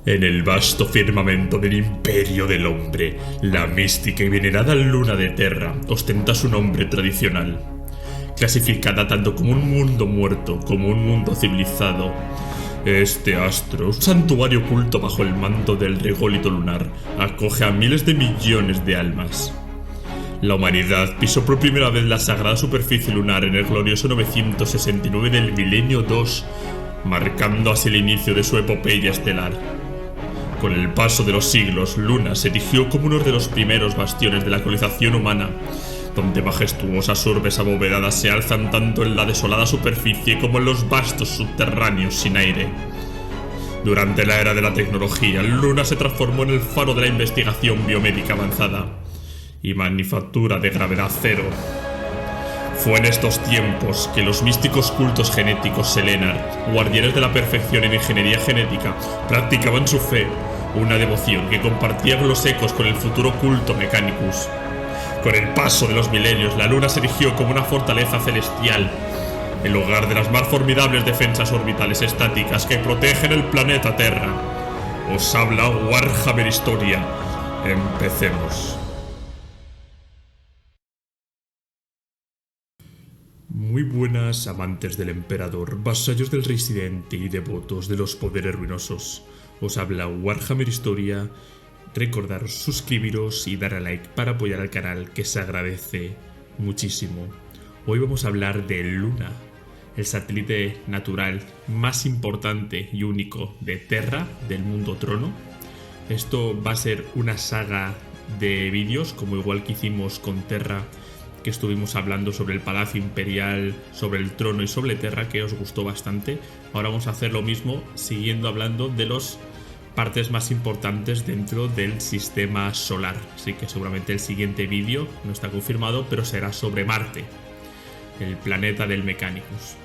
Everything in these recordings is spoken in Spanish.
En el vasto firmamento del imperio del hombre, la mística y venerada luna de Terra ostenta su nombre tradicional. Clasificada tanto como un mundo muerto como un mundo civilizado, este astro, un santuario oculto bajo el manto del rególito lunar, acoge a miles de millones de almas. La humanidad pisó por primera vez la sagrada superficie lunar en el glorioso 969 del milenio 2, marcando así el inicio de su epopeya estelar. Con el paso de los siglos, Luna se erigió como uno de los primeros bastiones de la colonización humana, donde majestuosas urbes abovedadas se alzan tanto en la desolada superficie como en los vastos subterráneos sin aire. Durante la era de la tecnología, Luna se transformó en el faro de la investigación biomédica avanzada y manufactura de gravedad cero. Fue en estos tiempos que los místicos cultos genéticos Selenar, guardianes de la perfección en ingeniería genética, practicaban su fe, una devoción que compartían los ecos con el futuro culto Mechanicus. Con el paso de los milenios, la luna se erigió como una fortaleza celestial, el hogar de las más formidables defensas orbitales estáticas que protegen el planeta Terra. Os habla Warhammer Historia. Empecemos. Muy buenas, amantes del emperador, vasallos del residente y devotos de los poderes ruinosos. Os habla Warhammer Historia. Recordaros suscribiros y dar a like para apoyar al canal, que se agradece muchísimo. Hoy vamos a hablar de Luna, el satélite natural más importante y único de Terra, del mundo trono. Esto va a ser una saga de vídeos, como igual que hicimos con Terra, que estuvimos hablando sobre el Palacio Imperial, sobre el trono y sobre Terra, que os gustó bastante. Ahora vamos a hacer lo mismo, siguiendo hablando de las partes más importantes dentro del sistema solar. Así que seguramente el siguiente vídeo no está confirmado, pero será sobre Marte, el planeta del Mechanicus.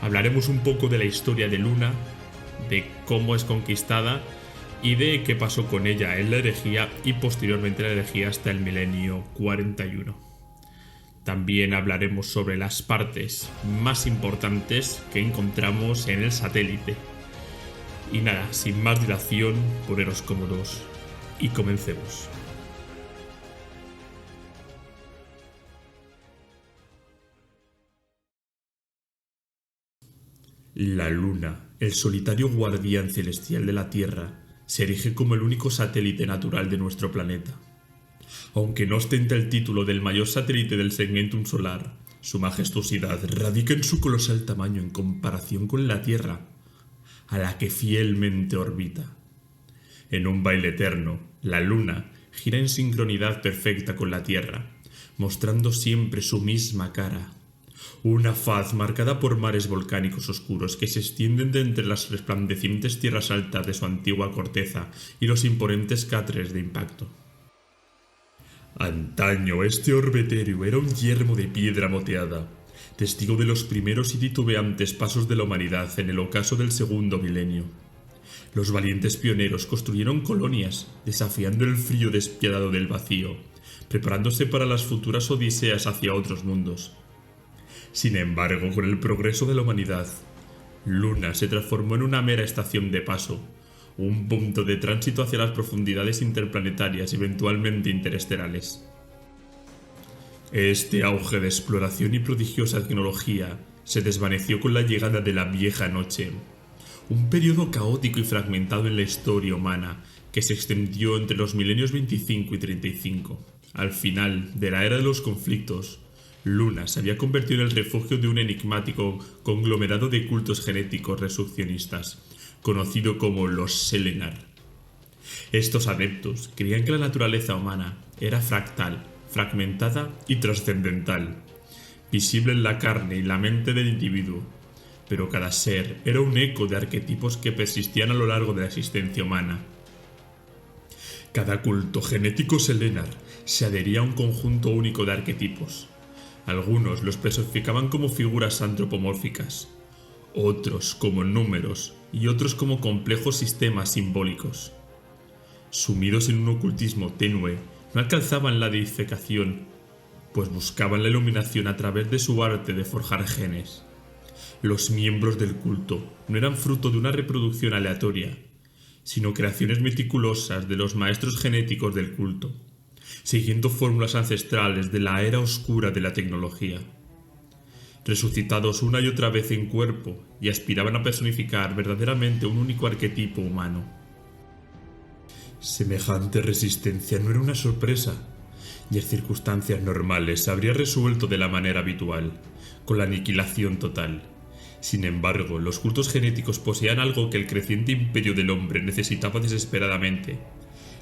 Hablaremos un poco de la historia de Luna, de cómo es conquistada y de qué pasó con ella en la herejía y posteriormente la herejía hasta el milenio 41. También hablaremos sobre las partes más importantes que encontramos en el satélite. Y nada, sin más dilación, poneros cómodos y comencemos. La Luna, el solitario guardián celestial de la Tierra, se erige como el único satélite natural de nuestro planeta. Aunque no ostenta el título del mayor satélite del segmentum solar, su majestuosidad radica en su colosal tamaño en comparación con la Tierra, a la que fielmente orbita. En un baile eterno, la Luna gira en sincronidad perfecta con la Tierra, mostrando siempre su misma cara, una faz marcada por mares volcánicos oscuros que se extienden de entre las resplandecientes tierras altas de su antigua corteza y los imponentes cráteres de impacto. Antaño este orbe etéreo era un yermo de piedra moteada, testigo de los primeros y titubeantes pasos de la humanidad en el ocaso del segundo milenio. Los valientes pioneros construyeron colonias, desafiando el frío despiadado del vacío, preparándose para las futuras odiseas hacia otros mundos. Sin embargo, con el progreso de la humanidad, Luna se transformó en una mera estación de paso, un punto de tránsito hacia las profundidades interplanetarias y eventualmente interestelares. Este auge de exploración y prodigiosa tecnología se desvaneció con la llegada de la Vieja Noche, un periodo caótico y fragmentado en la historia humana que se extendió entre los milenios 25 y 35. Al final de la era de los conflictos, Luna se había convertido en el refugio de un enigmático conglomerado de cultos genéticos resurreccionistas, conocido como los Selenar. Estos adeptos creían que la naturaleza humana era fractal, fragmentada y trascendental, visible en la carne y la mente del individuo, pero cada ser era un eco de arquetipos que persistían a lo largo de la existencia humana. Cada culto genético Selenar se adhería a un conjunto único de arquetipos. Algunos los personificaban como figuras antropomórficas, otros como números y otros como complejos sistemas simbólicos. Sumidos en un ocultismo tenue, no alcanzaban la deificación, pues buscaban la iluminación a través de su arte de forjar genes. Los miembros del culto no eran fruto de una reproducción aleatoria, sino creaciones meticulosas de los maestros genéticos del culto, siguiendo fórmulas ancestrales de la era oscura de la tecnología. Resucitados una y otra vez en cuerpo, y aspiraban a personificar verdaderamente un único arquetipo humano. Semejante resistencia no era una sorpresa, y en circunstancias normales se habría resuelto de la manera habitual, con la aniquilación total. Sin embargo, los cultos genéticos poseían algo que el creciente imperio del hombre necesitaba desesperadamente,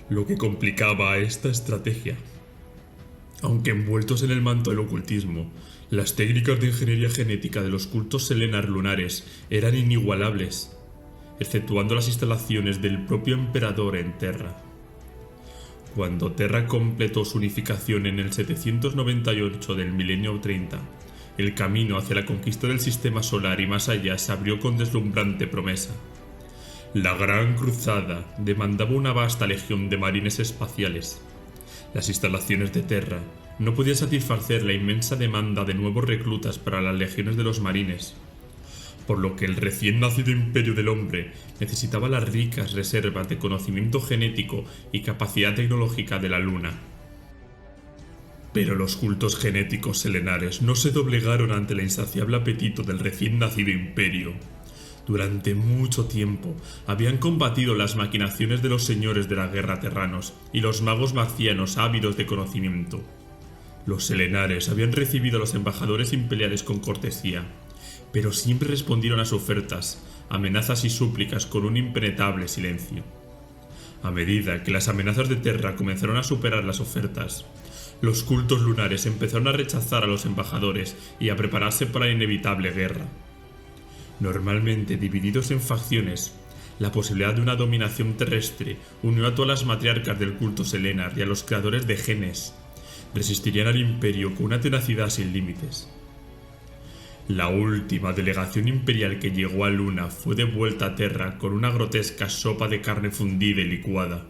lo que complicaba esta estrategia. Aunque envueltos en el manto del ocultismo, las técnicas de ingeniería genética de los cultos selenar lunares eran inigualables, exceptuando las instalaciones del propio emperador en Terra. Cuando Terra completó su unificación en el 798 del milenio 30, el camino hacia la conquista del sistema solar y más allá se abrió con deslumbrante promesa. La Gran Cruzada demandaba una vasta legión de marines espaciales. Las instalaciones de Terra no podían satisfacer la inmensa demanda de nuevos reclutas para las legiones de los marines, por lo que el recién nacido imperio del hombre necesitaba las ricas reservas de conocimiento genético y capacidad tecnológica de la Luna. Pero los cultos genéticos selenares no se doblegaron ante el insaciable apetito del recién nacido imperio. Durante mucho tiempo habían combatido las maquinaciones de los señores de la guerra terranos y los magos marcianos ávidos de conocimiento. Los selenares habían recibido a los embajadores imperiales con cortesía, pero siempre respondieron a sus ofertas, amenazas y súplicas con un impenetrable silencio. A medida que las amenazas de Terra comenzaron a superar las ofertas, los cultos lunares empezaron a rechazar a los embajadores y a prepararse para la inevitable guerra. Normalmente divididos en facciones, la posibilidad de una dominación terrestre unió a todas las matriarcas del culto Selenar y a los creadores de genes. Resistirían al imperio con una tenacidad sin límites. La última delegación imperial que llegó a Luna fue devuelta a Terra con una grotesca sopa de carne fundida y licuada,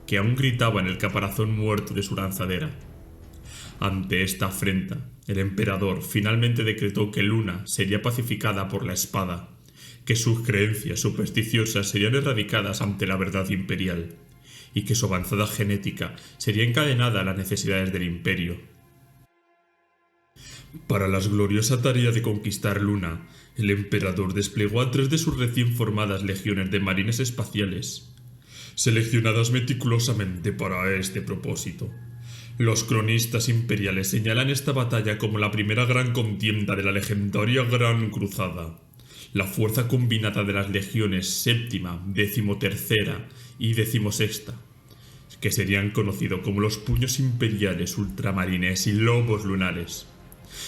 que aún gritaba en el caparazón muerto de su lanzadera. Ante esta afrenta, el emperador finalmente decretó que Luna sería pacificada por la espada, que sus creencias supersticiosas serían erradicadas ante la verdad imperial, y que su avanzada genética sería encadenada a las necesidades del imperio. Para la gloriosa tarea de conquistar Luna, el emperador desplegó a 3 de sus recién formadas legiones de marines espaciales, seleccionadas meticulosamente para este propósito. Los cronistas imperiales señalan esta batalla como la primera gran contienda de la legendaria Gran Cruzada. La fuerza combinada de las legiones séptima, 13ª y 16ª, que serían conocidos como los puños imperiales ultramarines y lobos lunares,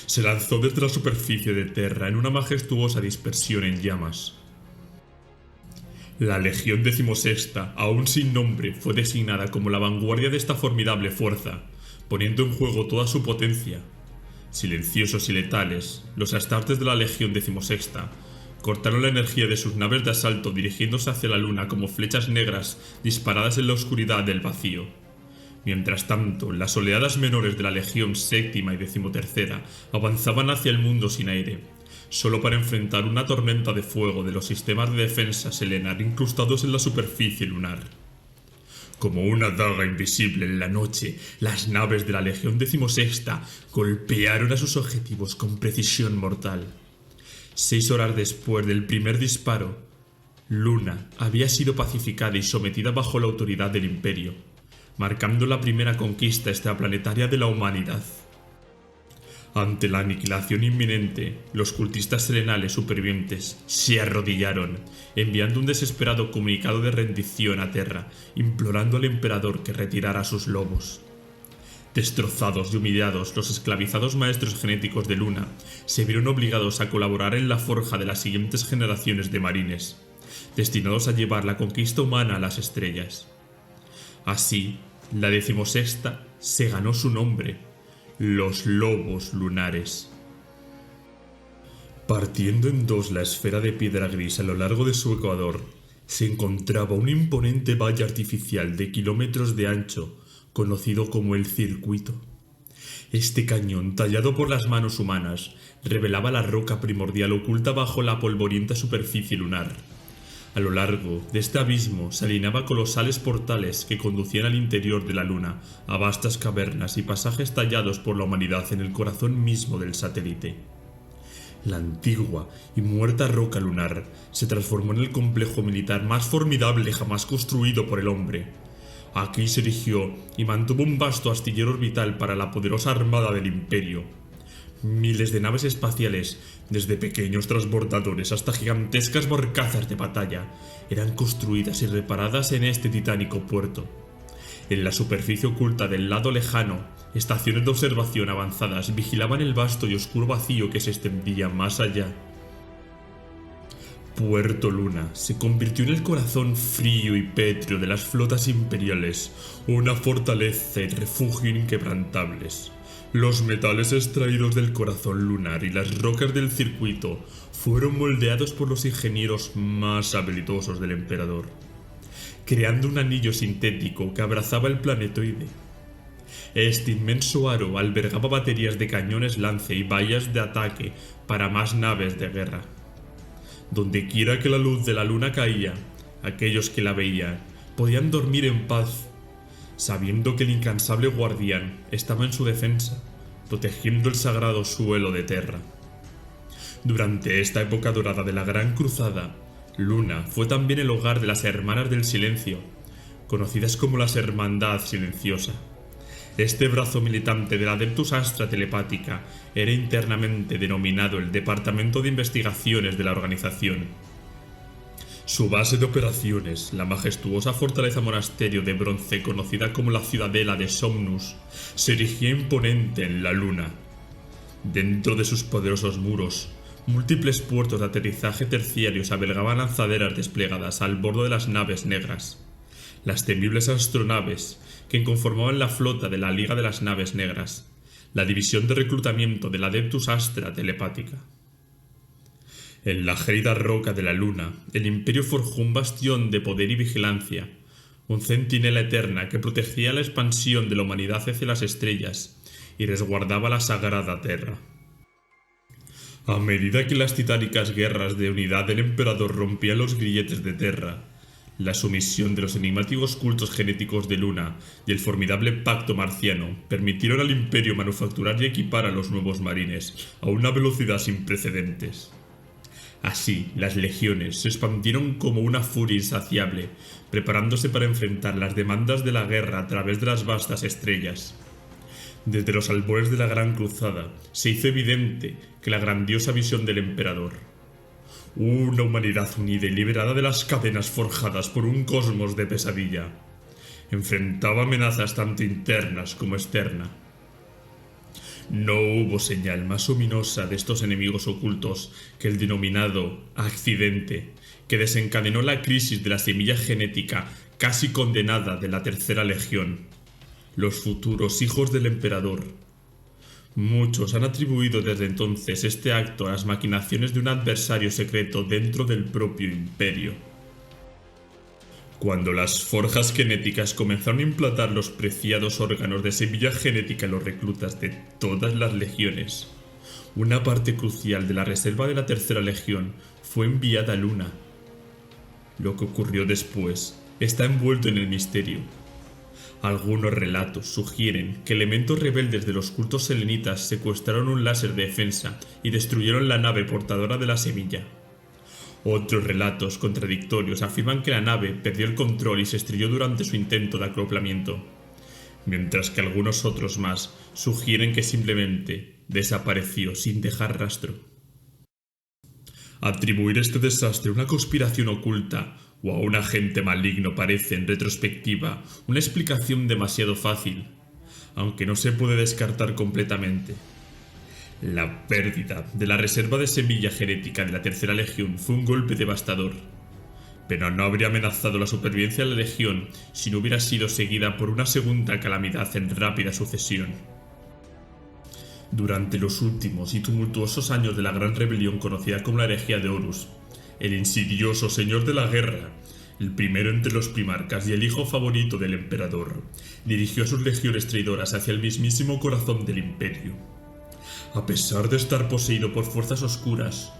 se lanzó desde la superficie de Terra en una majestuosa dispersión en llamas. La Legión 16ª, aún sin nombre, fue designada como la vanguardia de esta formidable fuerza, poniendo en juego toda su potencia. Silenciosos y letales, los astartes de la Legión 16ª cortaron la energía de sus naves de asalto dirigiéndose hacia la Luna como flechas negras disparadas en la oscuridad del vacío. Mientras tanto, las oleadas menores de la Legión séptima y 13ª avanzaban hacia el mundo sin aire, solo para enfrentar una tormenta de fuego de los sistemas de defensa Selenar incrustados en la superficie lunar. Como una daga invisible en la noche, las naves de la Legión 16ª golpearon a sus objetivos con precisión mortal. 6 horas después del primer disparo, Luna había sido pacificada y sometida bajo la autoridad del Imperio, marcando la primera conquista extraplanetaria de la humanidad. Ante la aniquilación inminente, los cultistas selenales supervivientes se arrodillaron, enviando un desesperado comunicado de rendición a Terra, implorando al emperador que retirara a sus lobos. Destrozados y humillados, los esclavizados maestros genéticos de Luna se vieron obligados a colaborar en la forja de las siguientes generaciones de marines, destinados a llevar la conquista humana a las estrellas. Así, la 16ª se ganó su nombre: los lobos lunares. Partiendo en dos la esfera de piedra gris a lo largo de su ecuador, se encontraba un imponente valle artificial de kilómetros de ancho, conocido como el Circuito. Este cañón, tallado por las manos humanas, revelaba la roca primordial oculta bajo la polvorienta superficie lunar. A lo largo de este abismo se alineaban colosales portales que conducían al interior de la luna, a vastas cavernas y pasajes tallados por la humanidad en el corazón mismo del satélite. La antigua y muerta roca lunar se transformó en el complejo militar más formidable jamás construido por el hombre. Aquí se erigió y mantuvo un vasto astillero orbital para la poderosa armada del Imperio. Miles de naves espaciales, desde pequeños transbordadores hasta gigantescas barcazas de batalla, eran construidas y reparadas en este titánico puerto. En la superficie oculta del lado lejano, estaciones de observación avanzadas vigilaban el vasto y oscuro vacío que se extendía más allá. Puerto Luna se convirtió en el corazón frío y pétreo de las flotas imperiales, una fortaleza y refugio inquebrantables. Los metales extraídos del corazón lunar y las rocas del circuito fueron moldeados por los ingenieros más habilidosos del emperador, creando un anillo sintético que abrazaba el planetoide. Este inmenso aro albergaba baterías de cañones lance y vallas de ataque para más naves de guerra. Dondequiera que la luz de la luna caía, aquellos que la veían podían dormir en paz, sabiendo que el incansable guardián estaba en su defensa, protegiendo el sagrado suelo de Terra. Durante esta época dorada de la Gran Cruzada, Luna fue también el hogar de las Hermanas del Silencio, conocidas como las Hermandad Silenciosa. Este brazo militante de la Adeptus Astra telepática era internamente denominado el Departamento de Investigaciones de la organización. Su base de operaciones, la majestuosa fortaleza monasterio de bronce conocida como la Ciudadela de Somnus, se erigía imponente en la luna. Dentro de sus poderosos muros, múltiples puertos de aterrizaje terciarios albergaban lanzaderas desplegadas al borde de las naves negras, las temibles astronaves que conformaban la flota de la Liga de las Naves Negras, la división de reclutamiento de la Adeptus Astra telepática. En la gélida roca de la luna, el Imperio forjó un bastión de poder y vigilancia, un centinela eterna que protegía la expansión de la humanidad hacia las estrellas y resguardaba la sagrada Terra. A medida que las titánicas guerras de unidad del emperador rompían los grilletes de Terra, la sumisión de los enigmáticos cultos genéticos de Luna y el formidable pacto marciano permitieron al Imperio manufacturar y equipar a los nuevos marines a una velocidad sin precedentes. Así, las legiones se expandieron como una furia insaciable, preparándose para enfrentar las demandas de la guerra a través de las vastas estrellas. Desde los albores de la Gran Cruzada se hizo evidente que la grandiosa visión del emperador, una humanidad unida y liberada de las cadenas forjadas por un cosmos de pesadilla, enfrentaba amenazas tanto internas como externas. No hubo señal más ominosa de estos enemigos ocultos que el denominado accidente, que desencadenó la crisis de la semilla genética casi condenada de la Tercera Legión, los futuros hijos del emperador. Muchos han atribuido desde entonces este acto a las maquinaciones de un adversario secreto dentro del propio imperio. Cuando las forjas genéticas comenzaron a implantar los preciados órganos de semilla genética en los reclutas de todas las legiones, una parte crucial de la reserva de la Tercera Legión fue enviada a Luna. Lo que ocurrió después está envuelto en el misterio. Algunos relatos sugieren que elementos rebeldes de los cultos selenitas secuestraron un láser de defensa y destruyeron la nave portadora de la semilla. Otros relatos contradictorios afirman que la nave perdió el control y se estrelló durante su intento de acoplamiento, mientras que algunos otros más sugieren que simplemente desapareció sin dejar rastro. Atribuir este desastre a una conspiración oculta o a un agente maligno parece, en retrospectiva, una explicación demasiado fácil, aunque no se puede descartar completamente. La pérdida de la reserva de semilla genética de la Tercera Legión fue un golpe devastador, pero no habría amenazado la supervivencia de la Legión si no hubiera sido seguida por una segunda calamidad en rápida sucesión. Durante los últimos y tumultuosos años de la Gran Rebelión conocida como la herejía de Horus, el insidioso señor de la guerra, el primero entre los primarcas y el hijo favorito del emperador, dirigió a sus legiones traidoras hacia el mismísimo corazón del imperio. A pesar de estar poseído por fuerzas oscuras,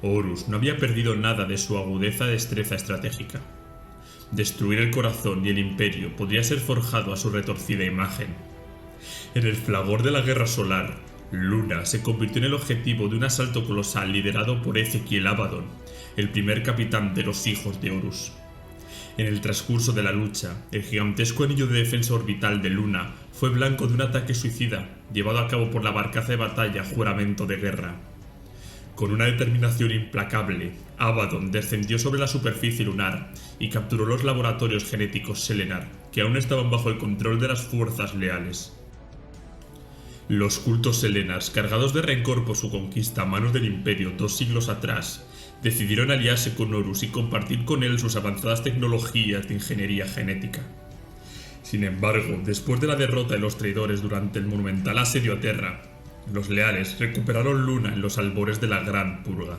Horus no había perdido nada de su agudeza destreza estratégica. Destruir el corazón y el imperio podría ser forjado a su retorcida imagen. En el fragor de la guerra solar, Luna se convirtió en el objetivo de un asalto colosal liderado por Ezequiel Abaddon, el primer capitán de los hijos de Horus. En el transcurso de la lucha, el gigantesco anillo de defensa orbital de Luna fue blanco de un ataque suicida, llevado a cabo por la barcaza de batalla Juramento de Guerra. Con una determinación implacable, Abaddon descendió sobre la superficie lunar y capturó los laboratorios genéticos Selenar, que aún estaban bajo el control de las fuerzas leales. Los cultos Selenars, cargados de rencor por su conquista a manos del Imperio 2 siglos atrás, decidieron aliarse con Horus y compartir con él sus avanzadas tecnologías de ingeniería genética. Sin embargo, después de la derrota de los traidores durante el monumental asedio a Terra, los leales recuperaron Luna en los albores de la Gran Purga.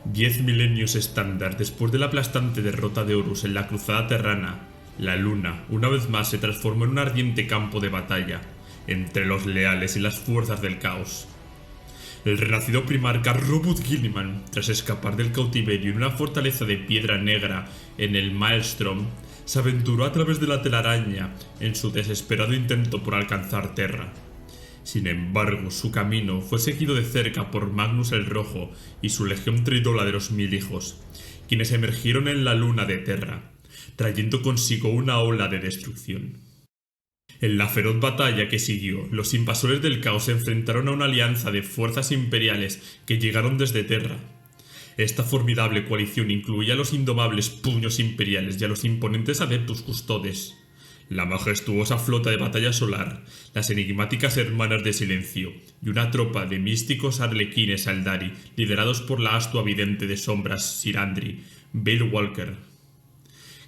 10 milenios estándar después de la aplastante derrota de Horus en la cruzada terrana, la Luna una vez más se transformó en un ardiente campo de batalla entre los leales y las fuerzas del caos. El renacido primarca Robert Guilliman, tras escapar del cautiverio en una fortaleza de piedra negra en el Maelstrom, se aventuró a través de la telaraña en su desesperado intento por alcanzar Terra. Sin embargo, su camino fue seguido de cerca por Magnus el Rojo y su legión traidora de los 1000 hijos, quienes emergieron en la luna de Terra, trayendo consigo una ola de destrucción. En la feroz batalla que siguió, los invasores del caos se enfrentaron a una alianza de fuerzas imperiales que llegaron desde Terra. Esta formidable coalición incluía a los indomables puños imperiales y a los imponentes Adeptus Custodes, la majestuosa flota de batalla solar, las enigmáticas hermanas de silencio y una tropa de místicos arlequines Aldari liderados por la astua vidente de sombras Sirandri, Veil Walker.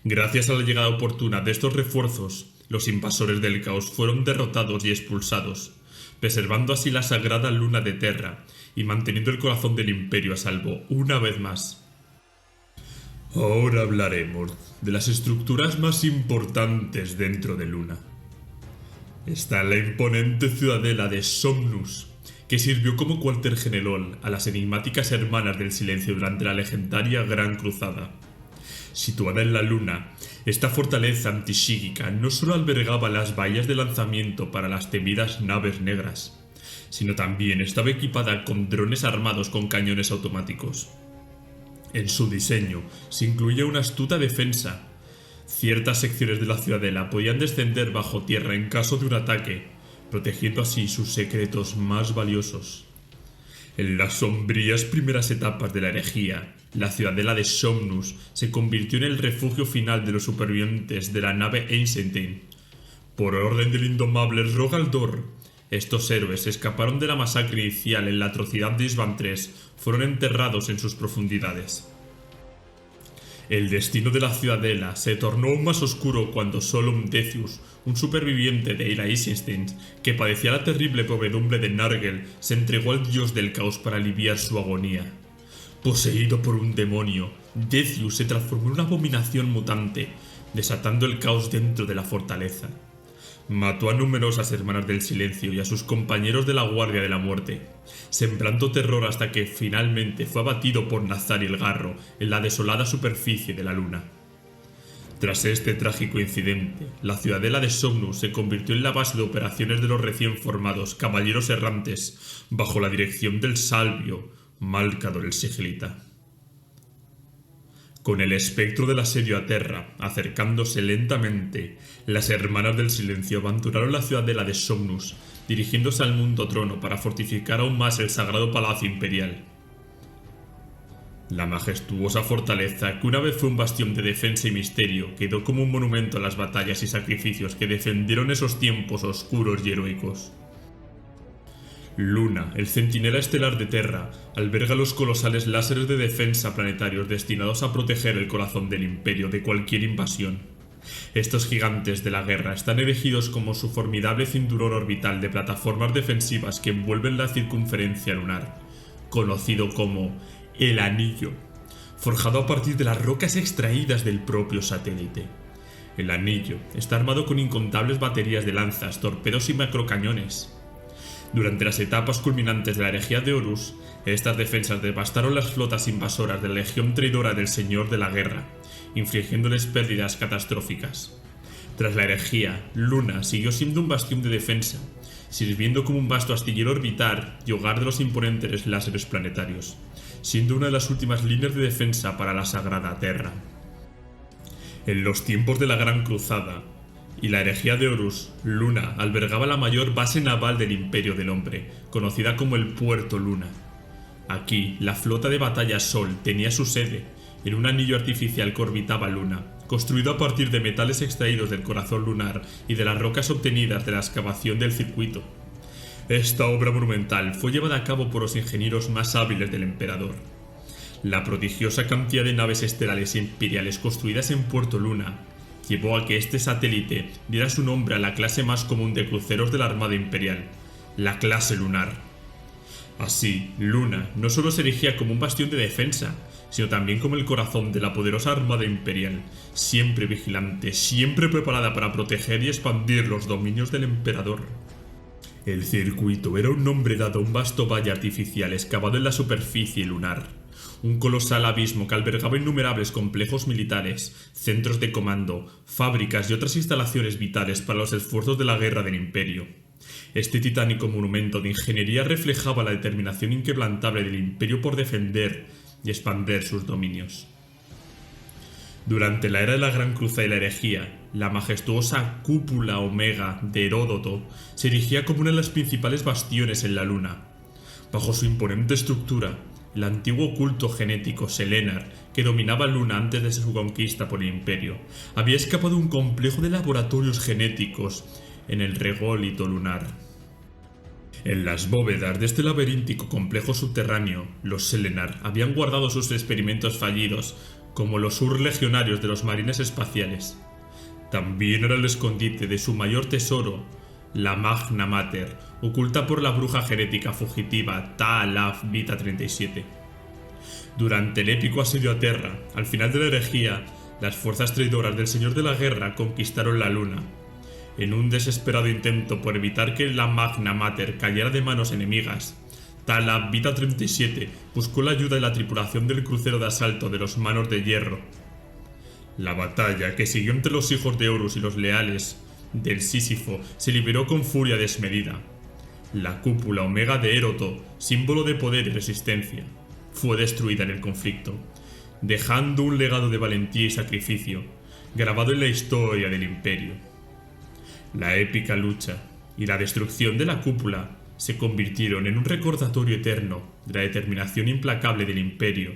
Gracias a la llegada oportuna de estos refuerzos, los invasores del caos fueron derrotados y expulsados, preservando así la sagrada luna de Terra y manteniendo el corazón del imperio a salvo una vez más. Ahora hablaremos de las estructuras más importantes dentro de Luna. Está la imponente ciudadela de Somnus, que sirvió como cuartel general a las enigmáticas hermanas del silencio durante la legendaria Gran Cruzada. Situada en la luna, esta fortaleza antipsíquica no solo albergaba las bahías de lanzamiento para las temidas naves negras, sino también estaba equipada con drones armados con cañones automáticos. En su diseño se incluía una astuta defensa. Ciertas secciones de la ciudadela podían descender bajo tierra en caso de un ataque, protegiendo así sus secretos más valiosos. En las sombrías primeras etapas de la herejía, la ciudadela de Somnus se convirtió en el refugio final de los supervivientes de la nave Einstein. Por orden del indomable Rogaldor, estos héroes escaparon de la masacre inicial en la atrocidad de Isban III, fueron enterrados en sus profundidades. El destino de la ciudadela se tornó aún más oscuro cuando Solum Decius, un superviviente de Eila Eisenstein, que padecía la terrible podredumbre de Nargel, se entregó al dios del caos para aliviar su agonía. Poseído por un demonio, Decius se transformó en una abominación mutante, desatando el caos dentro de la fortaleza. Mató a numerosas hermanas del silencio y a sus compañeros de la Guardia de la Muerte, sembrando terror hasta que finalmente fue abatido por Nazar el Garro en la desolada superficie de la luna. Tras este trágico incidente, la ciudadela de Somnus se convirtió en la base de operaciones de los recién formados Caballeros Errantes, bajo la dirección del Salvio Malcador el Sigilita. Con el espectro del asedio a Terra acercándose lentamente, las Hermanas del Silencio abandonaron la ciudadela de Somnus, dirigiéndose al Mundo Trono para fortificar aún más el sagrado palacio imperial. La majestuosa fortaleza, que una vez fue un bastión de defensa y misterio, quedó como un monumento a las batallas y sacrificios que defendieron esos tiempos oscuros y heroicos. Luna, el centinela estelar de Terra, alberga los colosales láseres de defensa planetarios destinados a proteger el corazón del imperio de cualquier invasión. Estos gigantes de la guerra están erigidos como su formidable cinturón orbital de plataformas defensivas que envuelven la circunferencia lunar, conocido como el Anillo, forjado a partir de las rocas extraídas del propio satélite. El Anillo está armado con incontables baterías de lanzas, torpedos y macrocañones. Durante las etapas culminantes de la herejía de Horus, estas defensas devastaron las flotas invasoras de la legión traidora del Señor de la Guerra, infligiéndoles pérdidas catastróficas. Tras la herejía, Luna siguió siendo un bastión de defensa, sirviendo como un vasto astillero orbital y hogar de los imponentes láseres planetarios, siendo una de las últimas líneas de defensa para la Sagrada Terra. En los tiempos de la Gran Cruzada y la herejía de Horus, Luna albergaba la mayor base naval del Imperio del Hombre, conocida como el Puerto Luna. Aquí, la flota de batalla Sol tenía su sede, en un anillo artificial que orbitaba Luna, construido a partir de metales extraídos del corazón lunar y de las rocas obtenidas de la excavación del circuito. Esta obra monumental fue llevada a cabo por los ingenieros más hábiles del emperador. La prodigiosa cantidad de naves estelares imperiales construidas en Puerto Luna llevó a que este satélite diera su nombre a la clase más común de cruceros de la Armada Imperial, la clase lunar. Así, Luna no solo se erigía como un bastión de defensa, sino también como el corazón de la poderosa Armada Imperial, siempre vigilante, siempre preparada para proteger y expandir los dominios del emperador. El circuito era un nombre dado a un vasto valle artificial excavado en la superficie lunar, un colosal abismo que albergaba innumerables complejos militares, centros de comando, fábricas y otras instalaciones vitales para los esfuerzos de la guerra del Imperio. Este titánico monumento de ingeniería reflejaba la determinación inquebrantable del Imperio por defender y expandir sus dominios. Durante la era de la Gran Cruzada y la herejía, la majestuosa cúpula Omega de Heródoto se erigía como una de las principales bastiones en la Luna. Bajo su imponente estructura, el antiguo culto genético Selenar, que dominaba Luna antes de su conquista por el Imperio, había escapado de un complejo de laboratorios genéticos en el rególito lunar. En las bóvedas de este laberíntico complejo subterráneo, los Selenar habían guardado sus experimentos fallidos, como los legionarios de los marines espaciales. También era el escondite de su mayor tesoro, la Magna Mater, oculta por la bruja genética fugitiva Ta-Alaf Beta 37. Durante el épico asedio a Terra, al final de la herejía, las fuerzas traidoras del Señor de la Guerra conquistaron la Luna. En un desesperado intento por evitar que la Magna Mater cayera de manos enemigas, Ta-Alaf Beta 37 buscó la ayuda de la tripulación del crucero de asalto de los Manos de Hierro. La batalla que siguió entre los hijos de Horus y los leales del Sísifo se liberó con furia desmedida. La cúpula Omega de Heródoto, símbolo de poder y resistencia, fue destruida en el conflicto, dejando un legado de valentía y sacrificio, grabado en la historia del Imperio. La épica lucha y la destrucción de la cúpula se convirtieron en un recordatorio eterno de la determinación implacable del Imperio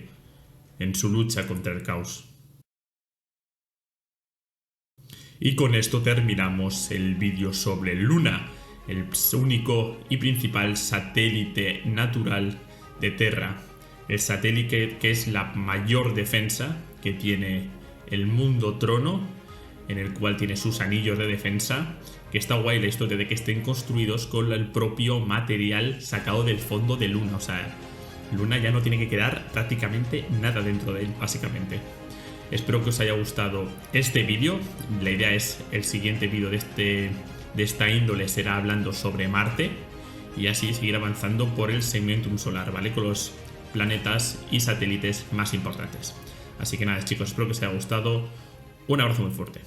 en su lucha contra el caos. Y con esto terminamos el vídeo sobre Luna, el único y principal satélite natural de Terra. El satélite que es la mayor defensa que tiene el mundo trono, en el cual tiene sus anillos de defensa, que está guay la historia de que estén construidos con el propio material sacado del fondo de Luna. O sea, Luna ya no tiene que quedar prácticamente nada dentro de él, básicamente. Espero que os haya gustado este vídeo. La idea es el siguiente vídeo de esta índole será hablando sobre Marte y así seguir avanzando por el segmentum solar, ¿vale? Con los planetas y satélites más importantes. Así que nada, chicos, espero que os haya gustado. Un abrazo muy fuerte.